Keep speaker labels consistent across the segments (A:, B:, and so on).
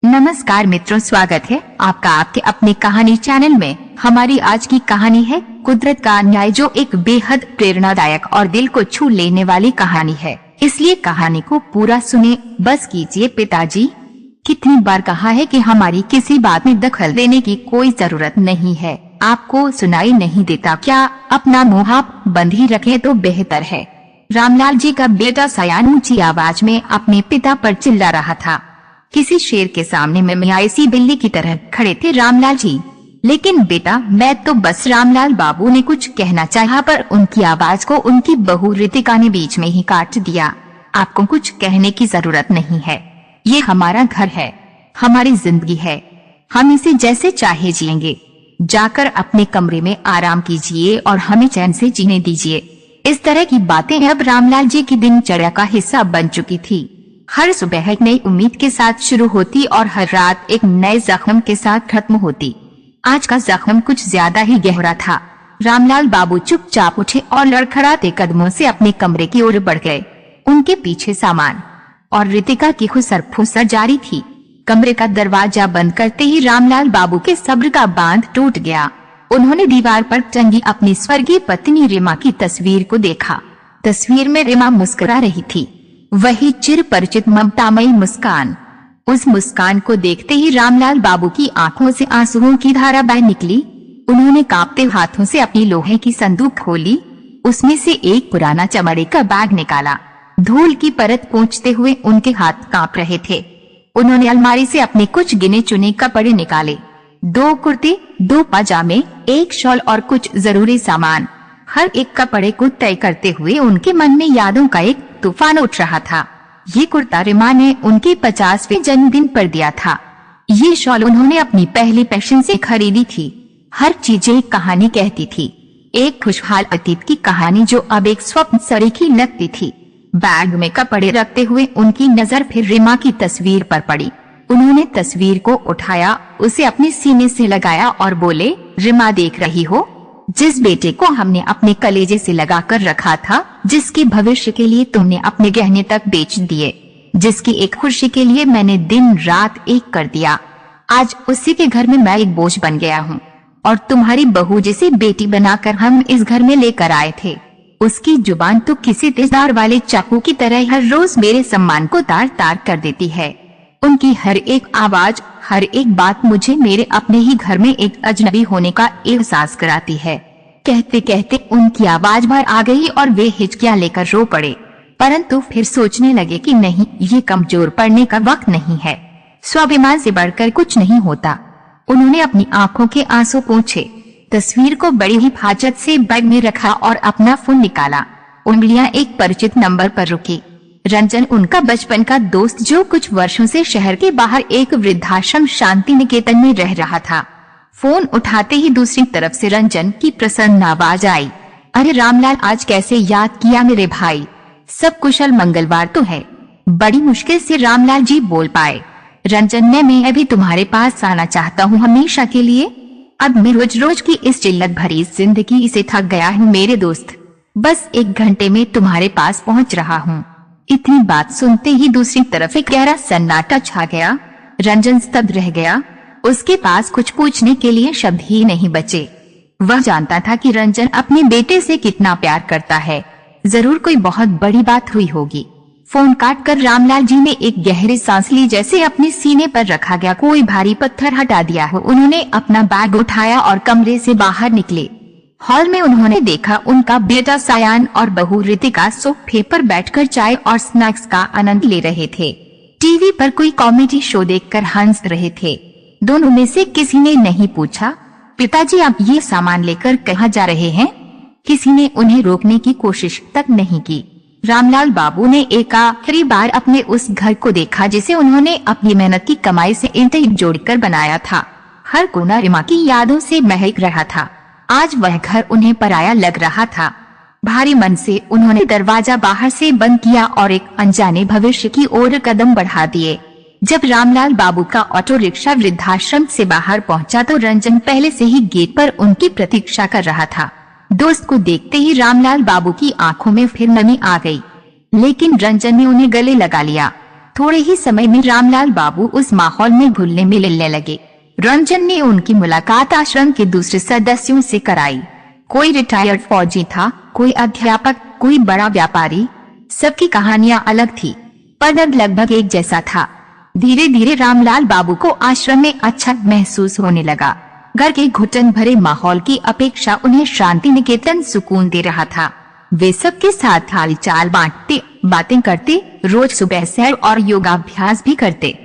A: नमस्कार मित्रों, स्वागत है आपका आपके अपने कहानी चैनल में। हमारी आज की कहानी है कुदरत का न्याय, जो एक बेहद प्रेरणादायक और दिल को छू लेने वाली कहानी है। इसलिए कहानी को पूरा सुने। बस कीजिए। पिताजी, कितनी बार कहा है कि हमारी किसी बात में दखल देने की कोई जरूरत नहीं है। आपको सुनाई नहीं देता क्या? अपना मुंह आप बंद ही रखें तो बेहतर है। रामलाल जी का बेटा सयान ऊंची आवाज में अपने पिता पर चिल्ला रहा था। किसी शेर के सामने में मियासी बिल्ली की तरह खड़े थे रामलाल जी। लेकिन बेटा, मैं तो बस। रामलाल बाबू ने कुछ कहना चाहा, पर उनकी आवाज को उनकी बहू रितिका ने बीच में ही काट दिया। आपको कुछ कहने की जरूरत नहीं है। ये हमारा घर है, हमारी जिंदगी है, हम इसे जैसे चाहे जिएंगे। जाकर अपने कमरे में आराम कीजिए और हमें चैन से जीने दीजिए। इस तरह की बातें अब रामलाल जी की दिनचर्या का हिस्सा बन चुकी थी। हर सुबह एक नई उम्मीद के साथ शुरू होती और हर रात एक नए जख्म के साथ खत्म होती। आज का जख्म कुछ ज्यादा ही गहरा था। रामलाल बाबू चुपचाप उठे और लड़खड़ाते कदमों से अपने कमरे की ओर बढ़ गए। उनके पीछे सामान और रितिका की खुसर फुसर जारी थी। कमरे का दरवाजा बंद करते ही रामलाल बाबू के सब्र का बांध टूट गया। उन्होंने दीवार पर टंगी अपनी स्वर्गीय पत्नी रीमा की तस्वीर को देखा। तस्वीर में रीमा मुस्कुरा रही थी, वही चिर परिचित ममतामयी मुस्कान। उस मुस्कान को देखते ही रामलाल बाबू की आंखों से आंसुओं की धारा बह निकली। उन्होंने कांपते हाथों से अपनी लोहे की संदूक खोली। उसमें से एक पुराना चमड़े का बैग निकाला। धूल की परत पोंछते हुए उनके हाथ कांप रहे थे। उन्होंने अलमारी से अपने कुछ गिने चुने कपड़े निकाले। 2 कुर्ते, 2 पाजामे, 1 शॉल और कुछ जरूरी सामान। हर एक कपड़े को तय करते हुए उनके मन में यादों का एक तूफान उठ रहा था। ये कुर्ता रीमा ने उनके 50वें जन्मदिन पर दिया था। ये शॉल उन्होंने अपनी पहली पेंशन से खरीदी थी। हर चीज एक कहानी कहती थी, एक खुशहाल अतीत की कहानी जो अब एक स्वप्न सरीखी लगती थी। बैग में कपड़े रखते हुए उनकी नजर फिर रीमा की तस्वीर पर पड़ी। उन्होंने तस्वीर को उठाया, उसे अपने सीने से लगाया और बोले, रीमा, देख रही हो, जिस बेटे को हमने अपने कलेजे से लगा कर रखा था, जिसके भविष्य के लिए तुमने अपने गहने तक बेच दिए, जिसकी एक खुशी के लिए मैंने दिन रात एक कर दिया, आज उसी के घर में मैं एक बोझ बन गया हूँ। और तुम्हारी बहू जिसे बेटी बनाकर हम इस घर में लेकर आए थे, उसकी जुबान तो किसी तेजधार वाले चाकू की तरह हर रोज मेरे सम्मान को तार तार कर देती है। उनकी हर एक आवाज, हर एक बात मुझे मेरे अपने ही घर में एक अजनबी होने का एहसास कराती है। कहते कहते उनकी आवाज भर आ गई और वे हिचकियां लेकर रो पड़े। परंतु फिर सोचने लगे कि नहीं, ये कमजोर पड़ने का वक्त नहीं है। स्वाभिमान से बढ़कर कुछ नहीं होता। उन्होंने अपनी आंखों के आंसू पोंछे, तस्वीर को बड़ी ही हिफाजत से बैग में रखा और अपना फोन निकाला। उंगलियां एक परिचित नंबर पर रुकी। रंजन, उनका बचपन का दोस्त, जो कुछ वर्षों से शहर के बाहर एक वृद्धाश्रम शांति निकेतन में रह रहा था। फोन उठाते ही दूसरी तरफ से रंजन की प्रसन्न आवाज आई, अरे रामलाल, आज कैसे याद किया मेरे भाई? सब कुशल मंगलवार तो है। बड़ी मुश्किल से रामलाल जी बोल पाए, रंजन, मैं अभी तुम्हारे पास आना चाहता हूँ, हमेशा के लिए। अब मैं रोज रोज की इस चिल्लत भरी जिंदगी से थक गया हूँ मेरे दोस्त। बस 1 घंटे में तुम्हारे पास पहुँच रहा हूँ। इतनी बात सुनते ही दूसरी तरफ एक गहरा सन्नाटा छा गया। रंजन स्तब्ध रह गया। उसके पास कुछ पूछने के लिए शब्द ही नहीं बचे। वह जानता था कि रंजन अपने बेटे से कितना प्यार करता है। जरूर कोई बहुत बड़ी बात हुई होगी। फोन काटकर रामलाल जी ने एक गहरी सांस ली, जैसे अपने सीने पर रखा गया कोई भारी पत्थर हटा दिया हो। उन्होंने अपना बैग उठाया और कमरे से बाहर निकले। हॉल में उन्होंने देखा उनका बेटा सयान और बहू रितिका सोफे पर बैठकर चाय और स्नैक्स का आनंद ले रहे थे। टीवी पर कोई कॉमेडी शो देखकर हंस रहे थे। दोनों में से किसी ने नहीं पूछा, पिताजी, आप ये सामान लेकर कहाँ जा रहे हैं? किसी ने उन्हें रोकने की कोशिश तक नहीं की। रामलाल बाबू ने एक आखिरी बार अपने उस घर को देखा जिसे उन्होंने अपनी मेहनत की कमाई से ईंटें जोड़कर बनाया था। हर कोना रीमा की यादों से महक रहा था। आज वह घर उन्हें पराया लग रहा था। भारी मन से उन्होंने दरवाजा बाहर से बंद किया और एक अनजाने भविष्य की ओर कदम बढ़ा दिए। जब रामलाल बाबू का ऑटो रिक्शा वृद्धाश्रम से बाहर पहुंचा तो रंजन पहले से ही गेट पर उनकी प्रतीक्षा कर रहा था। दोस्त को देखते ही रामलाल बाबू की आंखों में फिर नमी आ गई, लेकिन रंजन ने उन्हें गले लगा लिया। थोड़े ही समय में रामलाल बाबू उस माहौल में घुलने मिलने लगे। रंजन ने उनकी मुलाकात आश्रम के दूसरे सदस्यों से कराई। कोई रिटायर्ड फौजी था, कोई अध्यापक, कोई बड़ा व्यापारी। सबकी कहानियां अलग थी, पर अब लगभग एक जैसा था। धीरे धीरे रामलाल बाबू को आश्रम में अच्छा महसूस होने लगा। घर के घुटन भरे माहौल की अपेक्षा उन्हें शांति निकेतन सुकून दे रहा था। वे सबके साथ हाल चाल बांटते, बातें करते, रोज सुबह सैर और योगाभ्यास भी करते।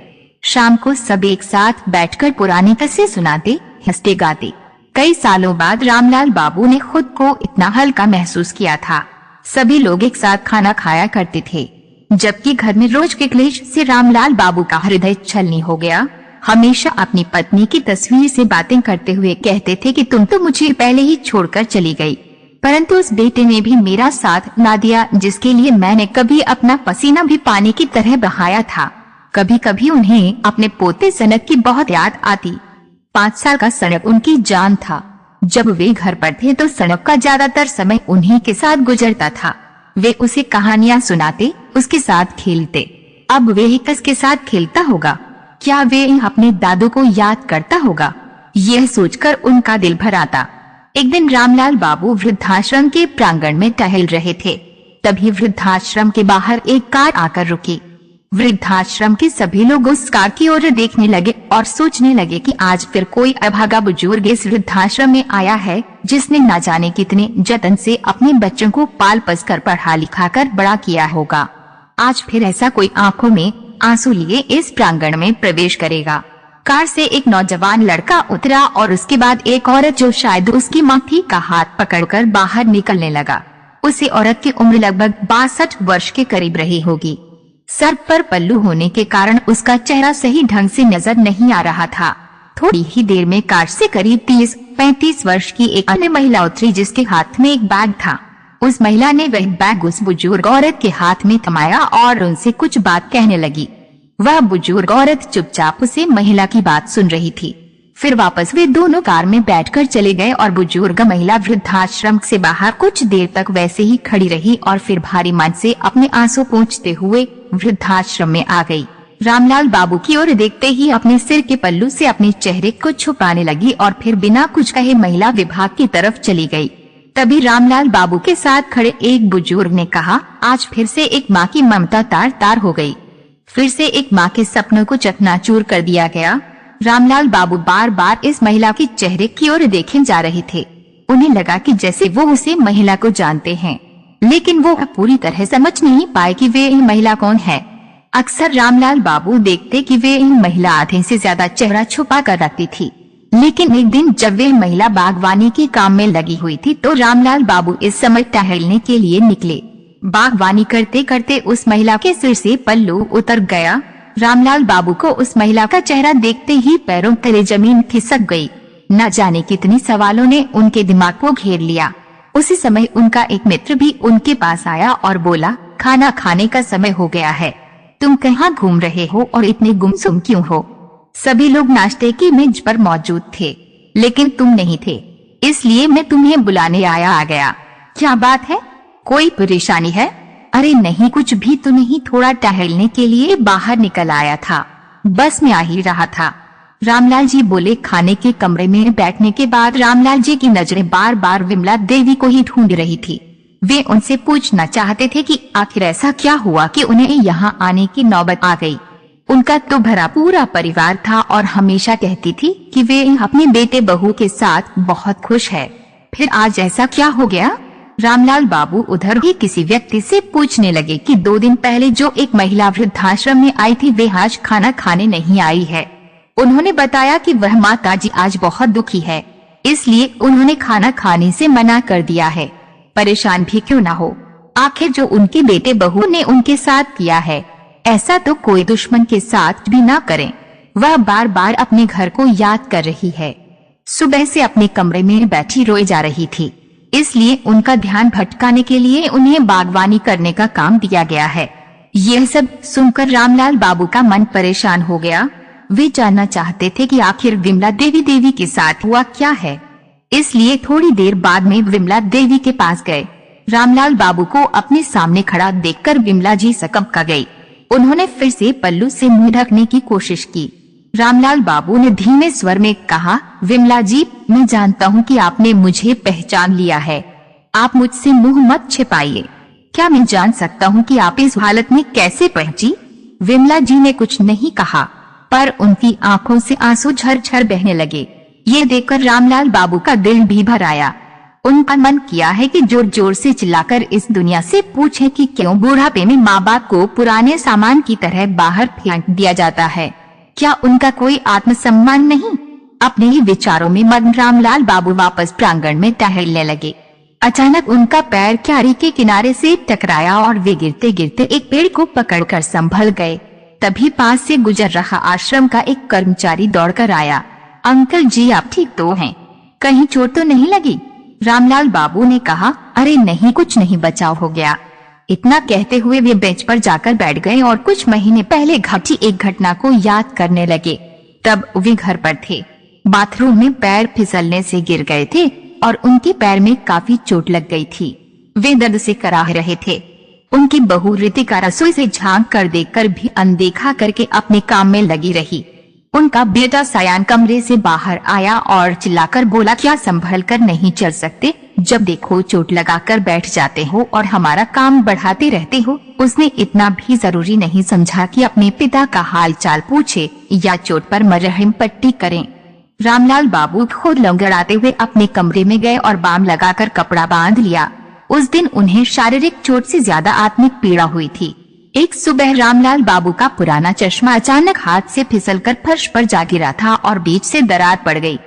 A: शाम को सब एक साथ बैठकर पुरानी किस्से सुनाते, हंसते गाते। कई सालों बाद रामलाल बाबू ने खुद को इतना हल्का महसूस किया था। सभी लोग एक साथ खाना खाया करते थे, जबकि घर में रोज के क्लेश से रामलाल बाबू का हृदय छलनी हो गया। हमेशा अपनी पत्नी की तस्वीर से बातें करते हुए कहते थे कि तुम तो मुझे पहले ही छोड़कर चली गई, परंतु उस बेटे ने भी मेरा साथ ना दिया जिसके लिए मैंने कभी अपना पसीना भी पानी की तरह बहाया था। कभी कभी उन्हें अपने पोते सनत की बहुत याद आती। 5 साल का सनत उनकी जान था। जब वे घर पर थे तो सनत का ज्यादातर समय उन्हीं के साथ गुजरता था। वे उसे कहानियां सुनाते, उसके साथ खेलते। अब वे किसके साथ खेलता होगा? क्या वे अपने दादू को याद करता होगा? यह सोचकर उनका दिल भर आता। एक दिन रामलाल बाबू वृद्धाश्रम के प्रांगण में टहल रहे थे। तभी वृद्धाश्रम के बाहर एक कार आकर रुकी। वृद्धाश्रम के सभी लोग उस कार की ओर देखने लगे और सोचने लगे कि आज फिर कोई अभागा बुजुर्ग इस वृद्धाश्रम में आया है, जिसने न जाने कितने जतन से अपने बच्चों को पाल पोस कर पढ़ा लिखा कर बड़ा किया होगा। आज फिर ऐसा कोई आंखों में आंसू लिए इस प्रांगण में प्रवेश करेगा। कार से एक नौजवान लड़का उतरा और उसके बाद एक औरत जो शायद उसकी मां थी का हाथ पकड़कर बाहर निकलने लगा। उसी औरत की उम्र लगभग 62 वर्ष के करीब रही होगी। सर पर पल्लू होने के कारण उसका चेहरा सही ढंग से नजर नहीं आ रहा था। थोड़ी ही देर में कार से करीब 30-35 वर्ष की एक अन्य महिला उतरी, जिसके हाथ में एक बैग था। उस महिला ने वह बैग उस बुजुर्ग औरत के हाथ में थमाया और उनसे कुछ बात कहने लगी। वह बुजुर्ग औरत चुपचाप उसे महिला की बात सुन रही थी। फिर वापस वे दोनों कार में बैठकर चले गए और बुजुर्ग महिला वृद्धाश्रम से बाहर कुछ देर तक वैसे ही खड़ी रही और फिर भारी मन से अपने आंसू पोंछते हुए वृद्धाश्रम में आ गई। रामलाल बाबू की ओर देखते ही अपने सिर के पल्लू से अपने चेहरे को छुपाने लगी और फिर बिना कुछ कहे महिला विभाग की तरफ चली गई। तभी रामलाल बाबू के साथ खड़े एक बुजुर्ग ने कहा, आज फिर से एक माँ की ममता तार तार हो गई। फिर से एक माँ के सपनों को चकनाचूर कर दिया गया। रामलाल बाबू बार बार इस महिला के चेहरे की ओर देखे जा रहे थे। उन्हें लगा कि जैसे वो उसे महिला को जानते हैं, लेकिन वो पूरी तरह समझ नहीं पाए कि वे यह महिला कौन है। अक्सर रामलाल बाबू देखते कि वे यह महिला आधे से ज्यादा चेहरा छुपा कर रखती थी, लेकिन एक दिन जब वे महिला बागवानी के काम में लगी हुई थी तो रामलाल बाबू इस समय टहलने के लिए निकले। बागवानी करते करते उस महिला के सिर से पल्लू उतर गया। रामलाल बाबू को उस महिला का चेहरा देखते ही पैरों तले जमीन खिसक गई। न जाने कितने सवालों ने उनके दिमाग को घेर लिया। उसी समय उनका एक मित्र भी उनके पास आया और बोला, खाना खाने का समय हो गया है, तुम कहाँ घूम रहे हो और इतने गुमसुम क्यों हो? सभी लोग नाश्ते की मेज पर मौजूद थे, लेकिन तुम नहीं थे, इसलिए मैं तुम्हें बुलाने आ गया। क्या बात है, कोई परेशानी है? अरे नहीं, कुछ भी तो नहीं, थोड़ा टहलने के लिए बाहर निकल आया था, बस में आ ही रहा था। रामलाल जी बोले। खाने के कमरे में बैठने के बाद रामलाल जी की नजरें बार बार विमला देवी को ही ढूंढ रही थी। वे उनसे पूछना चाहते थे कि आखिर ऐसा क्या हुआ कि उन्हें यहाँ आने की नौबत आ गई। उनका तो भरा पूरा परिवार था और हमेशा कहती थी कि वे अपने बेटे बहू के साथ बहुत खुश है, फिर आज ऐसा क्या हो गया? रामलाल बाबू उधर भी किसी व्यक्ति से पूछने लगे कि 2 दिन पहले जो एक महिला वृद्धाश्रम में आई थी वे आज खाना खाने नहीं आई है। उन्होंने बताया कि वह माताजी आज बहुत दुखी है, इसलिए उन्होंने खाना खाने से मना कर दिया है। परेशान भी क्यों ना हो, आखिर जो उनके बेटे बहू ने उनके साथ किया है ऐसा तो कोई दुश्मन के साथ भी ना करे। वह बार बार अपने घर को याद कर रही है। सुबह से अपने कमरे में बैठी रोए जा रही थी, इसलिए उनका ध्यान भटकाने के लिए उन्हें बागवानी करने का काम दिया गया है। यह सब सुनकर रामलाल बाबू का मन परेशान हो गया। वे जानना चाहते थे कि आखिर विमला देवी के साथ हुआ क्या है, इसलिए थोड़ी देर बाद में विमला देवी के पास गए। रामलाल बाबू को अपने सामने खड़ा देखकर विमला जी सकंपा गई। उन्होंने फिर से पल्लू से मुंह ढकने की कोशिश की। रामलाल बाबू ने धीमे स्वर में कहा, विमला जी, मैं जानता हूँ कि आपने मुझे पहचान लिया है। आप मुझसे मुंह मत छिपाइए। क्या मैं जान सकता हूँ कि आप इस हालत में कैसे पहुंची? विमला जी ने कुछ नहीं कहा, पर उनकी आंखों से आंसू झरझर बहने लगे। ये देखकर रामलाल बाबू का दिल भी भर आया। उनका मन किया है कि जोर जोर से चिल्लाकर इस दुनिया से पूछे कि क्यों बुढ़ापे में माँ बाप को पुराने सामान की तरह बाहर फेंक दिया जाता है। क्या उनका कोई आत्मसम्मान नहीं? अपने ही विचारों में मग्न रामलाल बाबू वापस प्रांगण में टहलने लगे। अचानक उनका पैर क्यारी के किनारे से टकराया और वे गिरते गिरते एक पेड़ को पकड़कर संभल गए। तभी पास से गुजर रहा आश्रम का एक कर्मचारी दौड़कर आया। अंकल जी, आप ठीक तो हैं? कहीं चोट तो नहीं लगी? रामलाल बाबू ने कहा, अरे नहीं, कुछ नहीं, बचाव हो गया। इतना कहते हुए वे बेंच पर जाकर बैठ गए और कुछ महीने पहले घटी एक घटना को याद करने लगे। तब वे घर पर थे। बाथरूम में पैर फिसलने से गिर गए थे और उनके पैर में काफी चोट लग गई थी। वे दर्द से कराह रहे थे। उनकी बहू रितिका रसोई से झांक कर देखकर भी अनदेखा करके अपने काम में लगी रही। उनका बेटा सायान कमरे से बाहर आया और चिल्लाकर बोला, क्या संभल कर नहीं चल सकते? जब देखो चोट लगाकर बैठ जाते हो और हमारा काम बढ़ाते रहते हो। उसने इतना भी जरूरी नहीं समझा कि अपने पिता का हाल चाल पूछे या चोट पर मरहम पट्टी करें। रामलाल बाबू खुद लंगड़ाते हुए अपने कमरे में गए और बाम लगाकर कपड़ा बांध लिया। उस दिन उन्हें शारीरिक चोट से ज्यादा आत्मिक पीड़ा हुई थी। एक सुबह रामलाल बाबू का पुराना चश्मा अचानक हाथ से फिसलकर फर्श पर जा गिरा था और बीच से दरार पड़ गई।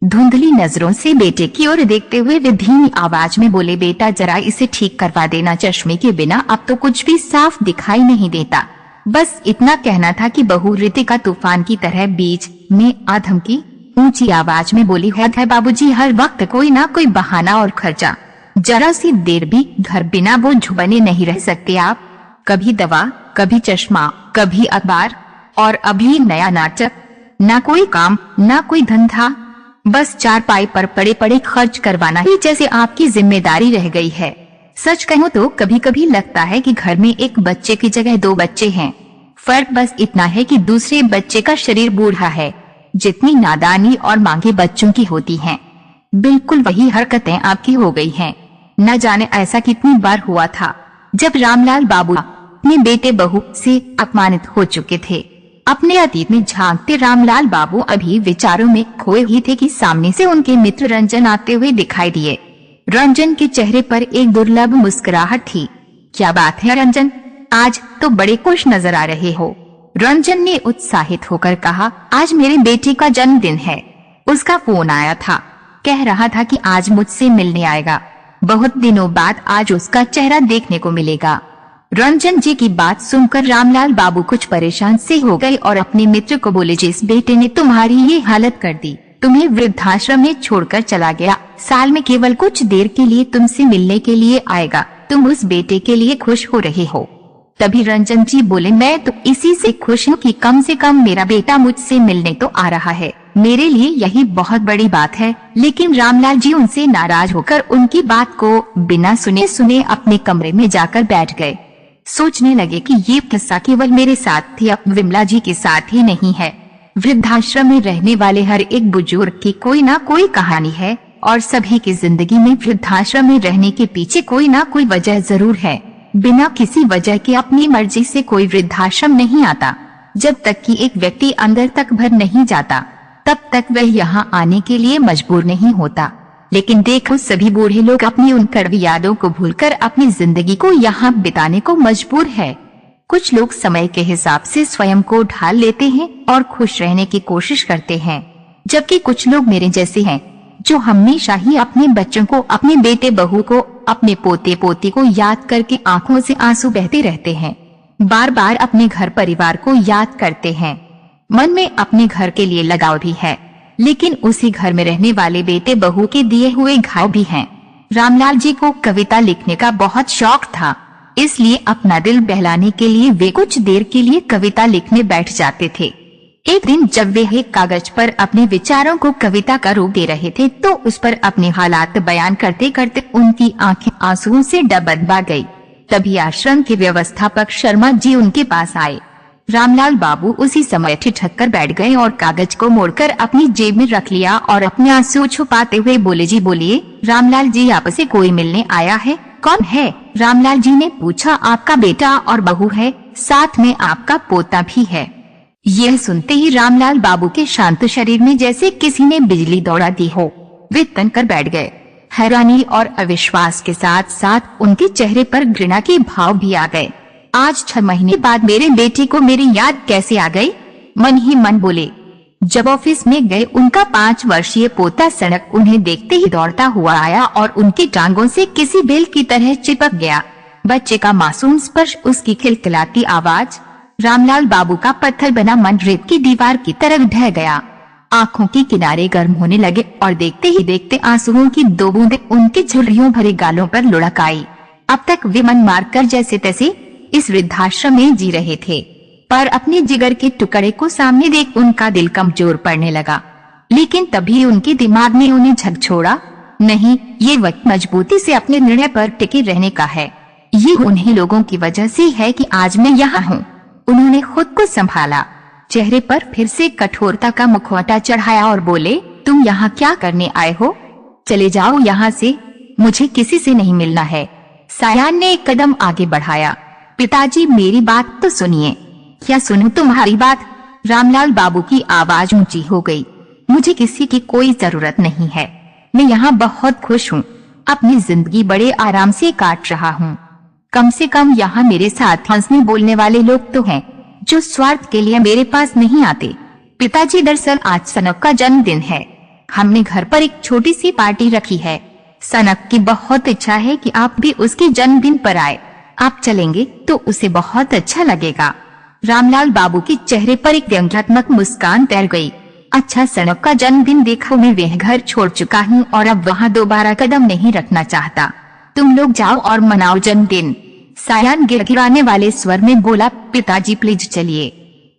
A: धुंधली नजरों से बेटे की ओर देखते हुए वे धीमी आवाज में बोले, बेटा जरा इसे ठीक करवा देना, चश्मे के बिना अब तो कुछ भी साफ दिखाई नहीं देता। बस इतना कहना था कि बहू रितिका तूफान की तरह बीच में आधम की ऊंची आवाज में बोली, हद है बाबूजी, हर वक्त कोई ना कोई बहाना और खर्चा। जरा सी देर भी घर बिना बोझ बने नहीं रह सकते आप। कभी दवा, कभी चश्मा, कभी अखबार और अभी नया नाटक। ना कोई काम, ना कोई धंधा, बस चारपाई पर पड़े पड़े खर्च करवाना ही जैसे आपकी जिम्मेदारी रह गई है। सच कहूँ तो कभी कभी लगता है कि घर में एक बच्चे की जगह दो बच्चे हैं। फर्क बस इतना है कि दूसरे बच्चे का शरीर बूढ़ा है। जितनी नादानी और मांगे बच्चों की होती हैं, बिल्कुल वही हरकतें आपकी हो गई हैं। न जाने ऐसा कितनी बार हुआ था जब रामलाल बाबू अपने बेटे बहू से अपमानित हो चुके थे। अपने अतीत में झांकते रामलाल बाबू अभी विचारों में खोए ही थे कि सामने से उनके मित्र रंजन आते हुए दिखाई दिए। रंजन के चेहरे पर एक दुर्लभ मुस्कुराहट थी। क्या बात है रंजन, आज तो बड़े खुश नजर आ रहे हो। रंजन ने उत्साहित होकर कहा, आज मेरे बेटे का जन्मदिन है। उसका फोन आया था, कह रहा था कि आज मुझसे मिलने आएगा। बहुत दिनों बाद आज उसका चेहरा देखने को मिलेगा। रंजन जी की बात सुनकर रामलाल बाबू कुछ परेशान से हो गए और अपने मित्र को बोले, जिस बेटे ने तुम्हारी ये हालत कर दी, तुम्हें वृद्धाश्रम में छोड़कर चला गया, साल में केवल कुछ देर के लिए तुमसे मिलने के लिए आएगा। तुम उस बेटे के लिए खुश हो रहे हो? तभी रंजन जी बोले, मैं तो इसी से खुश हूँ कि कम से कम मेरा बेटा मुझसे मिलने तो आ रहा है। मेरे लिए यही बहुत बड़ी बात है। लेकिन रामलाल जी उनसे नाराज होकर उनकी बात को बिना सुने सुने अपने कमरे में जाकर बैठ गए। सोचने लगे कि ये किस्सा केवल मेरे साथ थी, अब विमला जी के साथ ही नहीं है। वृद्धाश्रम में रहने वाले हर एक बुजुर्ग की कोई ना कोई कहानी है और सभी की जिंदगी में वृद्धाश्रम में रहने के पीछे कोई ना कोई वजह जरूर है। बिना किसी वजह के अपनी मर्जी से कोई वृद्धाश्रम नहीं आता। जब तक कि एक व्यक्ति अंदर तक भर नहीं जाता, तब तक वह यहाँ आने के लिए मजबूर नहीं होता। लेकिन देखो, सभी बूढ़े लोग अपनी उन कड़वी यादों को भूलकर अपनी जिंदगी को यहाँ बिताने को मजबूर है। कुछ लोग समय के हिसाब से स्वयं को ढाल लेते हैं और खुश रहने की कोशिश करते हैं, जबकि कुछ लोग मेरे जैसे हैं जो हमेशा ही अपने बच्चों को, अपने बेटे बहू को, अपने पोते पोती को याद करके आंखों से आंसू बहते रहते हैं। बार बार अपने घर परिवार को याद करते हैं। मन में अपने घर के लिए लगाव भी है, लेकिन उसी घर में रहने वाले बेटे बहू के दिए हुए घाव भी हैं। रामलाल जी को कविता लिखने का बहुत शौक था, इसलिए अपना दिल बहलाने के लिए वे कुछ देर के लिए कविता लिखने बैठ जाते थे। एक दिन जब वे एक कागज पर अपने विचारों को कविता का रूप दे रहे थे, तो उस पर अपने हालात बयान करते करते उनकी आंखें आंसुओं से डबडबा गई। तभी आश्रम के व्यवस्थापक शर्मा जी उनके पास आए। रामलाल बाबू उसी समय ठिठक कर बैठ गए और कागज को मोड़कर अपनी जेब में रख लिया और अपने आंसू छुपाते हुए बोले, जी बोलिए। रामलाल जी, आपसे कोई मिलने आया है? कौन है? रामलाल जी ने पूछा। आपका बेटा और बहू है, साथ में आपका पोता भी है। यह सुनते ही रामलाल बाबू के शांत शरीर में जैसे किसी ने बिजली दौड़ा दी हो। वे तन कर बैठ गए। हैरानी और अविश्वास के साथ साथ उनके चेहरे पर घृणा के भाव भी आ गए। आज 6 महीने बाद मेरे बेटे को मेरी याद कैसे आ गई? मन ही मन बोले। जब ऑफिस में गए, उनका 5 वर्षीय पोता सनक उन्हें देखते ही दौड़ता हुआ आया और उनकी टांगों से किसी बेल की तरह चिपक गया। बच्चे का मासूम स्पर्श, उसकी खिलखिलाती आवाज, रामलाल बाबू का पत्थर बना मन रेत की दीवार की तरफ ढह गया। आंखों के किनारे गर्म होने लगे और देखते ही देखते आंसुओं की 2 बूंदें उनके झुर्रियों भरे गालों पर लुढ़क आई। अब तक वे मन मारकर जैसे तैसे इस वृद्धाश्रम में जी रहे थे, पर अपने जिगर के टुकड़े को सामने देख उनका दिल कमजोर पड़ने लगा। लेकिन तभी उनके दिमाग ने उन्हें झकझोरा। नहीं, ये वक्त मजबूती से अपने निर्णय पर टिके रहने का है। ये उन्हीं लोगों की वजह से है कि आज मैं यहाँ हूँ। उन्होंने खुद को संभाला, चेहरे पर फिर से कठोरता का मुखौटा चढ़ाया और बोले, तुम यहाँ क्या करने आए हो? चले जाओ यहाँ से, मुझे किसी से नहीं मिलना है। सायान ने एक कदम आगे बढ़ाया। पिताजी, मेरी बात तो सुनिए। क्या सुनूं तुम्हारी बात? रामलाल बाबू की आवाज ऊंची हो गई। मुझे किसी की कोई जरूरत नहीं है। मैं यहाँ बहुत खुश हूँ। अपनी जिंदगी बड़े आराम से काट रहा हूँ। कम से कम यहाँ मेरे साथ हंसने बोलने वाले लोग तो हैं, जो स्वार्थ के लिए मेरे पास नहीं आते। पिताजी, दरअसल आज सनक का जन्मदिन है। हमने घर पर एक छोटी सी पार्टी रखी है। सनक की बहुत इच्छा है कि आप भी उसके जन्मदिन पर आए। आप चलेंगे तो उसे बहुत अच्छा लगेगा। रामलाल बाबू के चेहरे पर एक व्यंग्यात्मक मुस्कान तैर गई। अच्छा, सनक का जन्मदिन देखो, मैं वह घर छोड़ चुका हूँ और अब वहाँ दोबारा कदम नहीं रखना चाहता। तुम लोग जाओ और मनाओ जन्मदिन। सायान गिड़गिड़ाने वाले स्वर में बोला। पिताजी, प्लीज चलिए,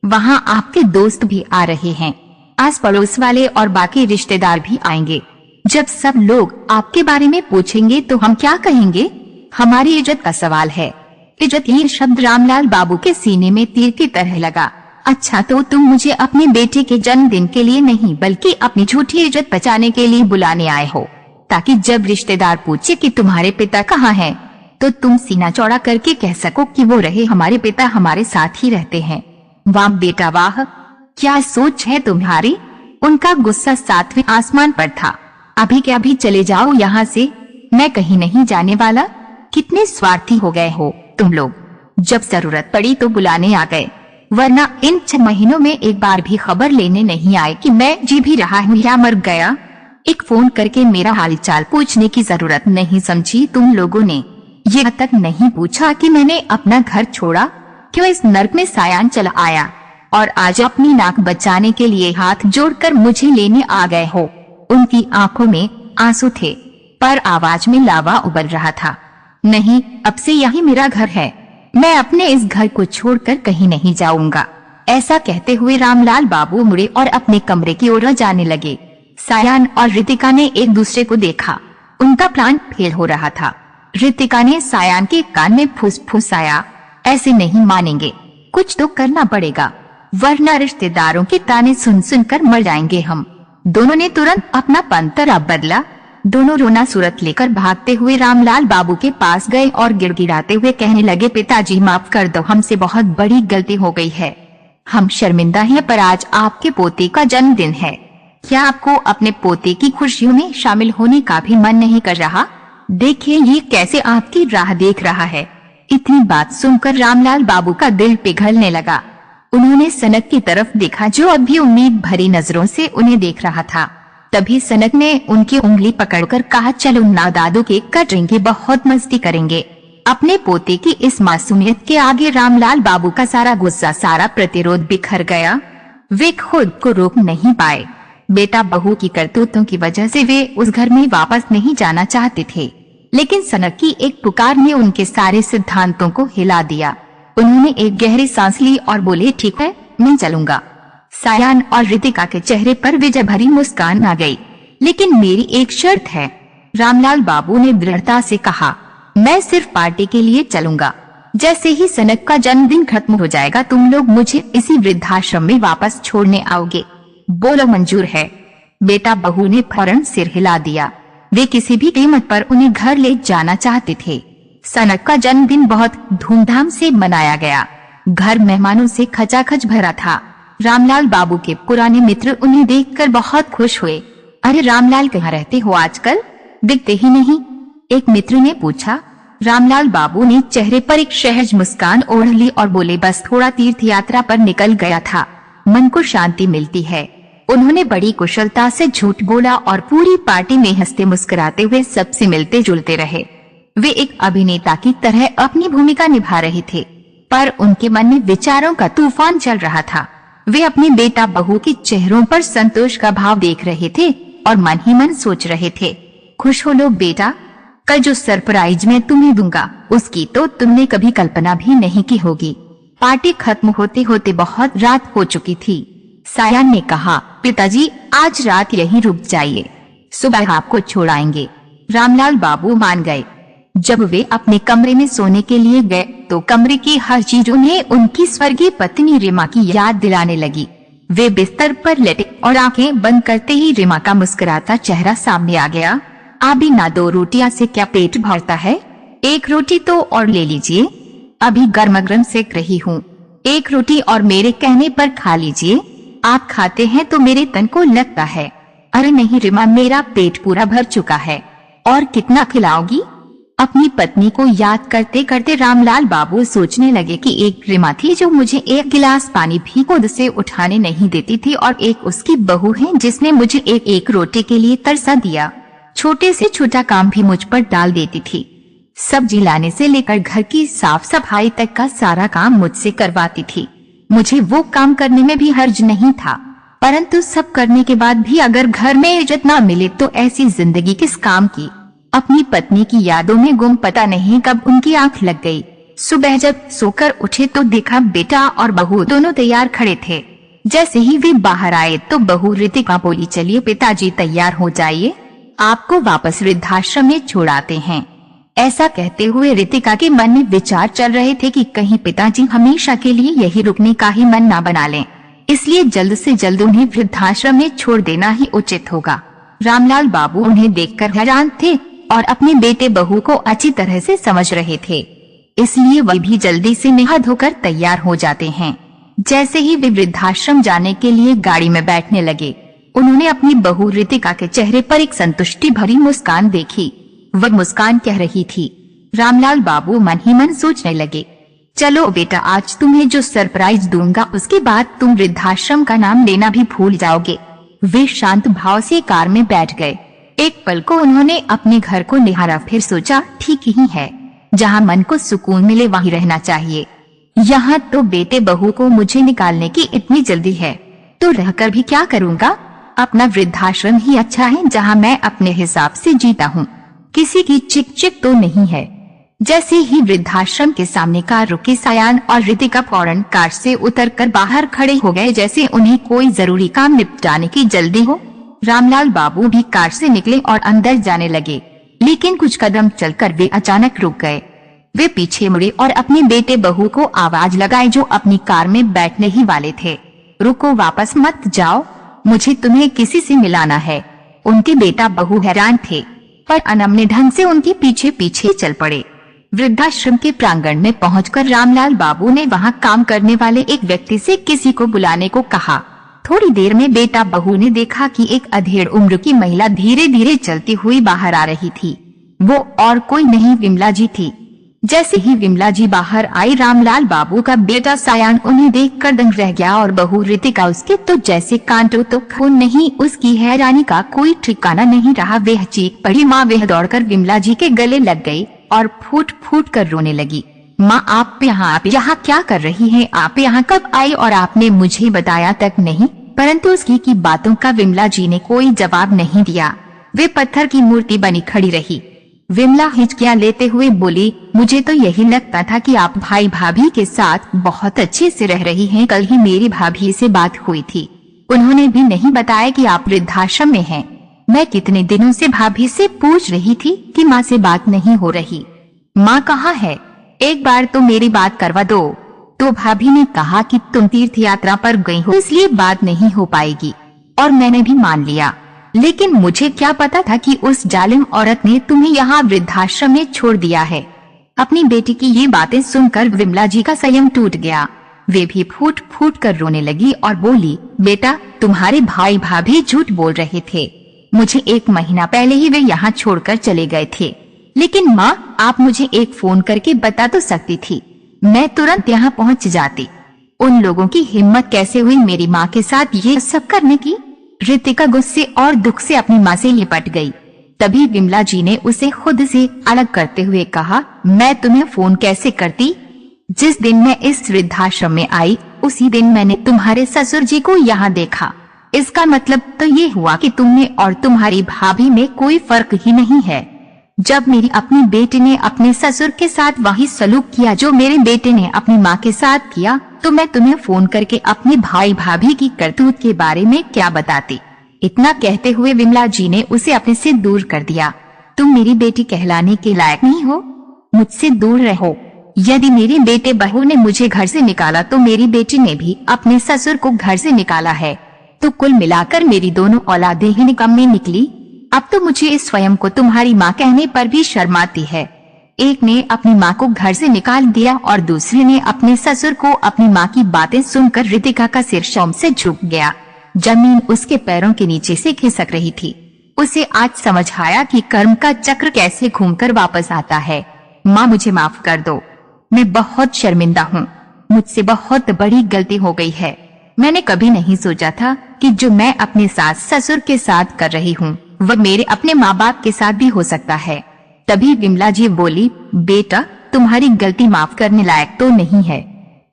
A: वहाँ आपके दोस्त भी आ रहे हैं, आस पड़ोस वाले और बाकी रिश्तेदार भी आएंगे। जब सब लोग आपके बारे में पूछेंगे तो हम क्या कहेंगे? हमारी इज्जत का सवाल है। इज्जत, ये शब्द रामलाल बाबू के सीने में तीर की तरह लगा। अच्छा, तो तुम मुझे अपने बेटे के जन्मदिन के लिए नहीं बल्कि अपनी झूठी इज्जत बचाने के लिए बुलाने आए हो, ताकि जब रिश्तेदार पूछे कि तुम्हारे पिता कहाँ हैं, तो तुम सीना चौड़ा करके कह सको कि वो रहे, हमारे पिता हमारे साथ ही रहते हैं। वाह बेटा वाह, क्या सोच है तुम्हारी। उनका गुस्सा 7वें आसमान पर था। अभी के अभी चले जाओ यहाँ से, मैं कहीं नहीं जाने वाला। कितने स्वार्थी हो गए हो तुम लोग। जब जरूरत पड़ी तो बुलाने आ गए, वरना इन 6 महीनों में एक बार भी खबर लेने नहीं आए कि मैं जी भी रहा हूँ या मर गया। एक फोन करके मेरा हालचाल पूछने की जरूरत नहीं समझी तुम लोगों ने। ये तक नहीं पूछा कि मैंने अपना घर छोड़ा, क्यों इस नर्क में सायान चला आया, और आज अपनी नाक बचाने के लिए हाथ जोड़कर मुझे लेने आ गए हो। उनकी आंखों में आंसू थे, पर आवाज में लावा उबल रहा था। नहीं, अब से यही मेरा घर है। मैं अपने इस घर को छोड़कर कहीं नहीं जाऊंगा। ऐसा कहते हुए रामलाल बाबू मुड़े और अपने कमरे की ओर जाने लगे। सायान और रितिका ने एक दूसरे को देखा। उनका प्लान फेल हो रहा था। रितिका ने सायान के कान में फुसफुसाया, ऐसे नहीं मानेंगे, कुछ तो करना पड़ेगा, वरना रिश्तेदारों के ताने सुन सुनकर मर जाएंगे हम। दोनों ने तुरंत अपना पंतरा बदला। दोनों रोना सूरत लेकर भागते हुए रामलाल बाबू के पास गए और गिड़गिड़ाते हुए कहने लगे, पिताजी माफ कर दो, हमसे बहुत बड़ी गलती हो गई है। हम शर्मिंदा हैं, पर आज आपके पोते का जन्मदिन है। क्या आपको अपने पोते की खुशियों में शामिल होने का भी मन नहीं कर रहा? देखिए ये कैसे आपकी राह देख रहा है। इतनी बात सुनकर रामलाल बाबू का दिल पिघलने लगा। उन्होंने सनक की तरफ देखा, जो अभी उम्मीद भरी नजरों से उन्हें देख रहा था। तभी सनक ने उनकी उंगली पकड़कर कहा, चलो ना दादू केक कटेंगे, बहुत मस्ती करेंगे। अपने पोते की इस मासूमियत के आगे रामलाल बाबू का सारा गुस्सा, सारा प्रतिरोध बिखर गया। वे खुद को रोक नहीं पाए। बेटा बहू की करतूतों की वजह से वे उस घर में वापस नहीं जाना चाहते थे, लेकिन सनक की एक पुकार ने उनके सारे सिद्धांतों को हिला दिया। उन्होंने एक गहरी सांस ली और बोले, ठीक है, मैं चलूंगा। सायान और रितिका के चेहरे पर विजय भरी मुस्कान आ गई। लेकिन मेरी एक शर्त है, रामलाल बाबू ने दृढ़ता से कहा। मैं सिर्फ पार्टी के लिए चलूंगा। जैसे ही सनक का जन्मदिन खत्म हो जाएगा तुम लोग मुझे इसी वृद्धाश्रम में वापस छोड़ने आओगे। बोलो मंजूर है। बेटा बहू ने फौरन सिर हिला दिया। वे किसी भी कीमत पर उन्हें घर ले जाना चाहते थे। सनक का जन्मदिन बहुत धूमधाम से मनाया गया। घर मेहमानों से खचाखच भरा था। रामलाल बाबू के पुराने मित्र उन्हें देखकर बहुत खुश हुए। अरे रामलाल, कहाँ रहते हो आजकल? दिखते ही नहीं, एक मित्र ने पूछा। रामलाल बाबू ने चेहरे पर एक सहज मुस्कान ओढ़ ली और बोले, बस थोड़ा तीर्थ यात्रा पर निकल गया था, मन को शांति मिलती है। उन्होंने बड़ी कुशलता से झूठ बोला और पूरी पार्टी में हंसते मुस्कुराते हुए सबसे मिलते जुलते रहे। वे एक अभिनेता की तरह अपनी भूमिका निभा रहे थे, पर उनके मन में विचारों का तूफान चल रहा था। वे अपने बेटा बहू के चेहरों पर संतोष का भाव देख रहे थे और मन ही मन सोच रहे थे, खुश हो लो बेटा, कल जो सरप्राइज मैं तुम्हें दूंगा उसकी तो तुमने कभी कल्पना भी नहीं की होगी। पार्टी खत्म होते होते बहुत रात हो चुकी थी। सायान ने कहा, पिताजी आज रात यहीं रुक जाइए, सुबह आपको छोड़ाएंगे। रामलाल बाबू मान गए। जब वे अपने कमरे में सोने के लिए गए तो कमरे की हर चीज उन्हें उनकी स्वर्गीय पत्नी रीमा की याद दिलाने लगी। वे बिस्तर पर लेटे और आंखें बंद करते ही रीमा का मुस्कुराता चेहरा सामने आ गया। अभी ना 2 रोटियां से क्या पेट भरता है? 1 रोटी तो और ले लीजिए, अभी गर्म गर्म सेक रही हूँ। 1 रोटी और मेरे कहने पर खा लीजिए, आप खाते हैं तो मेरे तन को लगता है। अरे नहीं रीमा, मेरा पेट पूरा भर चुका है, और कितना खिलाओगी? अपनी पत्नी को याद करते करते रामलाल बाबू सोचने लगे कि एक रीमा थी जो मुझे 1 गिलास पानी भी खुद से उठाने नहीं देती थी, और एक उसकी बहू है जिसने मुझे एक रोटी के लिए तरसा दिया। छोटे से छोटा काम भी मुझ पर डाल देती थी। सब्जी लाने से लेकर घर की साफ सफाई तक का सारा काम मुझसे करवाती थी। मुझे वो काम करने में भी हर्ज नहीं था, परंतु सब करने के बाद भी अगर घर में इज्जत ना मिले तो ऐसी जिंदगी किस काम की। अपनी पत्नी की यादों में गुम पता नहीं कब उनकी आंख लग गई। सुबह जब सोकर उठे तो देखा बेटा और बहू दोनों तैयार खड़े थे। जैसे ही वे बाहर आए तो बहू रितिका बोली, चलिए पिताजी तैयार हो जाइए, आपको वापस वृद्धाश्रम में छोड़ाते हैं। ऐसा कहते हुए रितिका के मन में विचार चल रहे थे कि कहीं पिताजी हमेशा के लिए यही रुकने का ही मन ना बना लें, इसलिए जल्द से जल्द उन्हें वृद्धाश्रम में छोड़ देना ही उचित होगा। रामलाल बाबू उन्हें देखकर हैरान थे और अपने बेटे बहू को अच्छी तरह से समझ रहे थे, इसलिए वे भी जल्दी से नहा धोकर तैयार हो जाते हैं। जैसे ही वे वृद्धाश्रम जाने के लिए गाड़ी में बैठने लगे, उन्होंने अपनी बहू रितिका के चेहरे पर एक संतुष्टि भरी मुस्कान देखी। वह मुस्कान कह रही थी। रामलाल बाबू मन ही मन सोचने लगे, चलो बेटा, आज तुम्हें जो सरप्राइज दूंगा उसके बाद तुम वृद्धाश्रम का नाम लेना भी भूल जाओगे। वे शांत भाव से कार में बैठ गए। एक पल को उन्होंने अपने घर को निहारा, फिर सोचा, ठीक ही है, जहाँ मन को सुकून मिले वहीं रहना चाहिए। यहाँ तो बेटे बहू को मुझे निकालने की इतनी जल्दी है तो रहकर भी क्या करूँगा। अपना वृद्धाश्रम ही अच्छा है, जहाँ मैं अपने हिसाब से जीता हूँ, किसी की चिक चिक तो नहीं है। जैसे ही वृद्धाश्रम के सामने कार रुकी, सायान और रितिका फौरन कार से उतरकर बाहर खड़े हो गए, जैसे उन्हें कोई जरूरी काम निपटाने की जल्दी हो। रामलाल बाबू भी कार से निकले और अंदर जाने लगे, लेकिन कुछ कदम चलकर वे अचानक रुक गए। वे पीछे मुड़े और अपने बेटे बहू को आवाज लगाई जो अपनी कार में बैठने ही वाले थे, रुको, वापस मत जाओ, मुझे तुम्हें किसी से मिलाना है। उनके बेटा बहू हैरान थे, पर अनमने ढंग से उनके पीछे पीछे चल पड़े। वृद्धाश्रम के प्रांगण में पहुंचकर रामलाल बाबू ने वहां काम करने वाले एक व्यक्ति से किसी को बुलाने को कहा। थोड़ी देर में बेटा बहू ने देखा कि एक अधेड़ उम्र की महिला धीरे धीरे चलती हुई बाहर आ रही थी। वो और कोई नहीं, विमला जी थी। जैसे ही विमला जी बाहर आई, रामलाल बाबू का बेटा सायान उन्हें देखकर दंग रह गया और बहू रितिका उसके तो जैसे कांटो तो खून नहीं। उसकी हैरानी का कोई ठिकाना नहीं रहा। वह चीख पड़ी, माँ। वह दौड़कर विमला जी के गले लग गई और फूट फूट कर रोने लगी। माँ, आप यहाँ क्या कर रही हैं? आप यहाँ कब आई और आपने मुझे बताया तक नहीं? परंतु उसकी की बातों का विमला जी ने कोई जवाब नहीं दिया। वे पत्थर की मूर्ति बनी खड़ी रही। विमला हिचकियां लेते हुए बोली, मुझे तो यही लगता था कि आप भाई भाभी के साथ बहुत अच्छे से रह रही हैं। कल ही मेरी भाभी से बात हुई थी, उन्होंने भी नहीं बताया कि आप वृद्धाश्रम में हैं। मैं कितने दिनों से भाभी से पूछ रही थी कि माँ से बात नहीं हो रही। माँ कहाँ है? एक बार तो मेरी बात करवा दो। तो भाभी ने कहा कि तुम तीर्थ यात्रा पर गई हो इसलिए बात नहीं हो पाएगी, और मैंने भी मान लिया। लेकिन मुझे क्या पता था कि उस जालिम औरत ने तुम्हें यहाँ वृद्धाश्रम में छोड़ दिया है। अपनी बेटी की ये बातें सुनकर विमला जी का संयम टूट गया। वे भी फूट फूट कर रोने लगी और बोली, बेटा, तुम्हारे भाई भाभी झूठ बोल रहे थे। मुझे 1 महीना पहले ही वे यहाँ छोड़कर चले गए थे। लेकिन माँ, आप मुझे एक फोन करके बता तो सकती थी, मैं तुरंत यहाँ पहुँच जाती। उन लोगों की हिम्मत कैसे हुई मेरी माँ के साथ ये सब करने की? रितिका गुस्से और दुख से अपनी माँ से लिपट गई। तभी विमला जी ने उसे खुद से अलग करते हुए कहा, मैं तुम्हें फोन कैसे करती? जिस दिन मैं इस वृद्धाश्रम में आई उसी दिन मैंने तुम्हारे ससुर जी को यहाँ देखा। इसका मतलब तो ये हुआ कि तुम में और तुम्हारी भाभी में कोई फर्क ही नहीं है। जब मेरी अपनी बेटी ने अपने ससुर के साथ वही सलूक किया जो मेरे बेटे ने अपनी माँ के साथ किया, तो मैं तुम्हें फोन करके अपने भाई भाभी की करतूत के बारे में क्या बताती? इतना कहते हुए विमला जी ने उसे अपने से दूर कर दिया। तुम मेरी बेटी कहलाने के लायक नहीं हो, मुझसे दूर रहो। यदि मेरे बेटे बहू ने मुझे घर से निकाला तो मेरी बेटी ने भी अपने ससुर को घर से निकाला है। तो कुल मिलाकर मेरी दोनों औलादें ही निकम्मी निकली। अब तो मुझे स्वयं को तुम्हारी माँ कहने पर भी शर्म आती है। एक ने अपनी माँ को घर से निकाल दिया और दूसरे ने अपने ससुर को। अपनी माँ की बातें सुनकर रितिका का सिर शर्म से झुक गया। जमीन उसके पैरों के नीचे से खिसक रही थी। उसे आज समझ आया कि कर्म का चक्र कैसे घूमकर वापस आता है। माँ, मुझे माफ कर दो, मैं बहुत शर्मिंदा हूँ। मुझसे बहुत बड़ी गलती हो गई है। मैंने कभी नहीं सोचा था कि जो मैं अपने सास ससुर के साथ कर रही हूँ वह मेरे अपने माँ बाप के साथ भी हो सकता है। तभी विमला जी बोली, बेटा, तुम्हारी गलती माफ करने लायक तो नहीं है।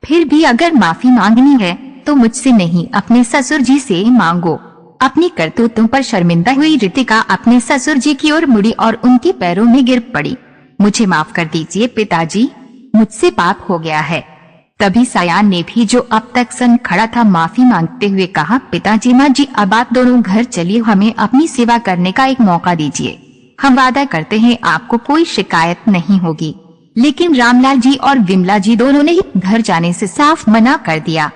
A: फिर भी अगर माफी मांगनी है तो मुझसे नहीं, अपने ससुर जी से मांगो। अपनी करतूतों पर शर्मिंदा हुई रितिका अपने ससुर जी की ओर मुड़ी और उनके पैरों में गिर पड़ी। मुझे माफ कर दीजिए पिताजी, मुझसे पाप हो गया है। तभी सायान ने भी, जो अब तक सन खड़ा था, माफी मांगते हुए कहा, पिताजी, माँ जी, अब आप दोनों घर चलिए, हमें अपनी सेवा करने का एक मौका दीजिए। हम वादा करते हैं आपको कोई शिकायत नहीं होगी। लेकिन रामलाल जी और विमला जी दोनों ने घर जाने से साफ मना कर दिया।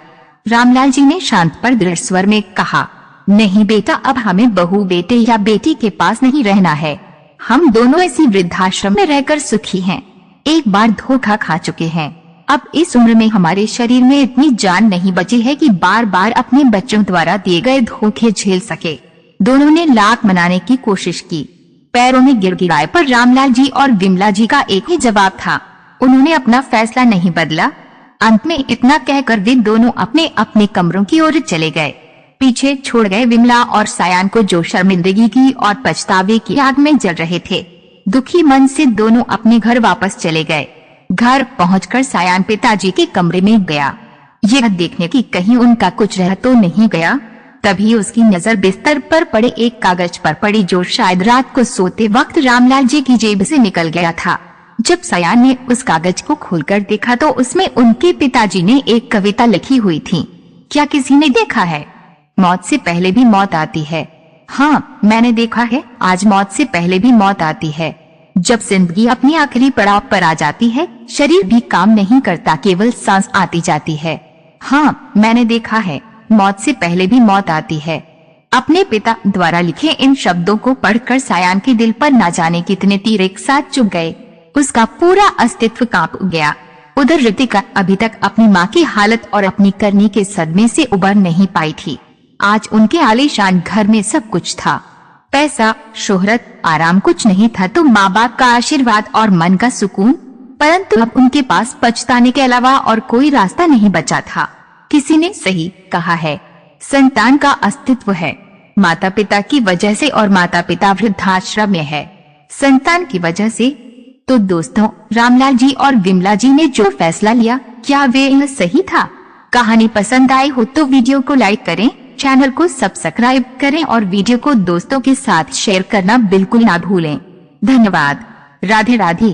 A: रामलाल जी ने शांत पर दृढ़ स्वर में कहा, नहीं बेटा, अब हमें बहू बेटे या बेटी के पास नहीं रहना है। हम दोनों इसी वृद्धाश्रम में रहकर सुखी हैं। एक बार धोखा खा चुके हैं। अब इस उम्र में हमारे शरीर में इतनी जान नहीं बची है कि बार बार अपने बच्चों द्वारा दिए गए धोखे झेल सके। दोनों ने लाख मनाने की कोशिश की, पैरों में गिड़गिड़ाए, पर रामलाल जी और विमला जी का एक ही जवाब था। उन्होंने अपना फैसला नहीं बदला। अंत में इतना कहकर वे दोनों अपने अपने कमरों की ओर चले गए। पीछे छोड़ गए विमला और सायान को, जो शर्मिंदगी की और पछतावे की आग में जल रहे थे। दुखी मन से दोनों अपने घर वापस चले गए। घर पहुंचकर सायान पिताजी के कमरे में गया, यह देखने की कहीं उनका कुछ रह तो नहीं गया। तभी उसकी नजर बिस्तर पर पड़े एक कागज पर पड़ी, जो शायद रात को सोते वक्त रामलाल जी की जेब से निकल गया था। जब सायान ने उस कागज को खोलकर देखा तो उसमें उनके पिताजी ने एक कविता लिखी हुई थी। क्या किसी ने देखा है? मौत से पहले भी मौत आती है। हाँ, मैंने देखा है। आज मौत से पहले भी मौत आती है। जब जिंदगी अपनी आखिरी पड़ाव पर आ जाती है, शरीर भी काम नहीं करता, केवल सांस आती जाती है। हाँ, मैंने देखा है, मौत से पहले भी मौत आती है। अपने पिता द्वारा लिखे इन शब्दों को पढ़कर सायान के दिल पर न जाने कितने तीर एक साथ चुभ गए। उसका पूरा अस्तित्व कांप गया। उधर रितिका अभी तक अपनी माँ की हालत और अपनी करनी के सदमे से उबर नहीं पाई थी। आज उनके आलीशान घर में सब कुछ था, पैसा, शोहरत, आराम, कुछ नहीं था तो माँ बाप का आशीर्वाद और मन का सुकून। परंतु अब उनके पास पछताने के अलावा और कोई रास्ता नहीं बचा था। किसी ने सही कहा है, संतान का अस्तित्व है माता पिता की वजह से, और माता पिता वृद्धाश्रम में है संतान की वजह से। तो दोस्तों, रामलाल जी और विमला जी ने जो फैसला लिया, क्या वे सही था? कहानी पसंद आई हो तो वीडियो को लाइक करें, चैनल को सब्सक्राइब करें और वीडियो को दोस्तों के साथ शेयर करना बिल्कुल ना भूलें। धन्यवाद। राधे राधे।